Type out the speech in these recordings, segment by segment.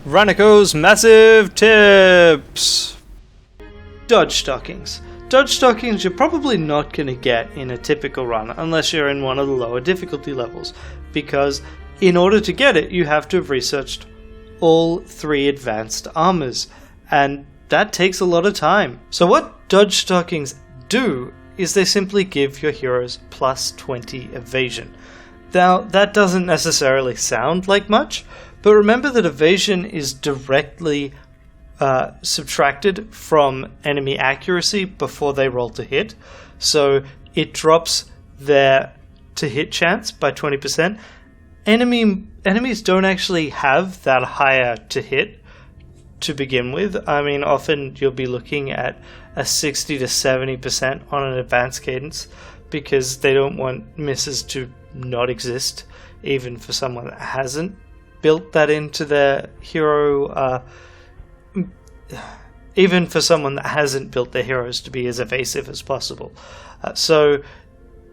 Ranneko's massive tips! Dodge stockings. Dodge stockings you're probably not going to get in a typical run unless you're in one of the lower difficulty levels, because in order to get it you have to have researched all 3 advanced armours, and that takes a lot of time. So what dodge stockings do is they simply give your heroes plus 20 evasion. Now that doesn't necessarily sound like much, but remember that evasion is directly subtracted from enemy accuracy before they roll to hit, so it drops their to hit chance by 20%. Enemies don't actually have that higher to hit to begin with. I mean, often you'll be looking at a 60 to 70% on an advanced cadence because they don't want misses to not exist, even for someone that hasn't built that into their hero. Even for someone that hasn't built their heroes to be as evasive as possible. So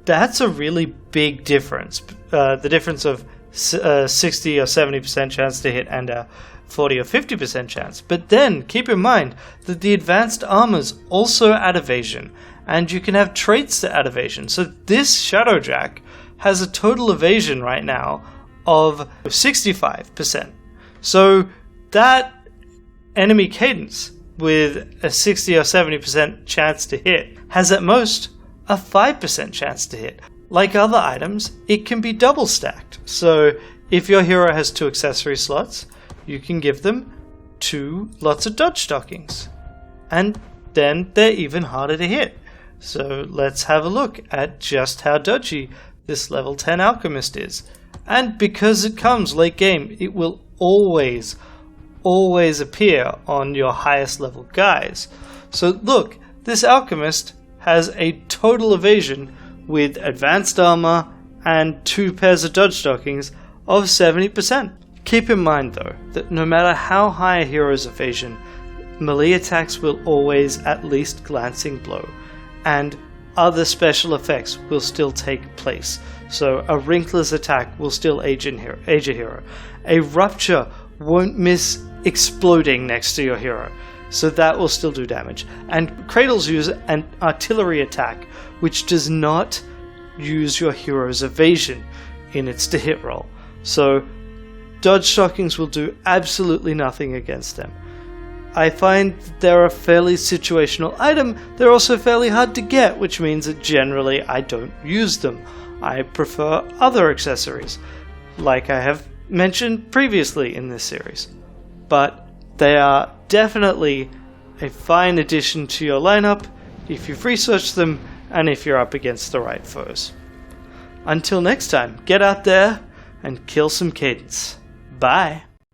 that's a really big difference. The difference of 60 or 70% chance to hit and a 40 or 50% chance. But then keep in mind that the advanced armors also add evasion, and you can have traits to add evasion. So this Shadowjack has a total evasion right now of 65%. So that enemy cadence with a 60 or 70% chance to hit has at most a 5% chance to hit. Like other items, it can be double stacked. So if your hero has 2 accessory slots, you can give them 2 lots of dodge stockings, and then they're even harder to hit. So let's have a look at just how dodgy this level 10 alchemist is. And because it comes late game, it will always appear on your highest level guys. So look, this alchemist has a total evasion with advanced armor and 2 pairs of dodge stockings of 70%. Keep in mind though, that no matter how high a hero's evasion, melee attacks will always at least glancing blow, and other special effects will still take place. So a Wrinkler's attack will still age a hero. A Rupture won't miss exploding next to your hero, so that will still do damage. And Cradles use an artillery attack, which does not use your hero's evasion in its to hit roll. So dodge stockings will do absolutely nothing against them. I find they're a fairly situational item. They're also fairly hard to get, which means that generally I don't use them. I prefer other accessories, like I have mentioned previously in this series. But they are definitely a fine addition to your lineup if you've researched them and if you're up against the right foes. Until next time, get out there and kill some cadence. Bye!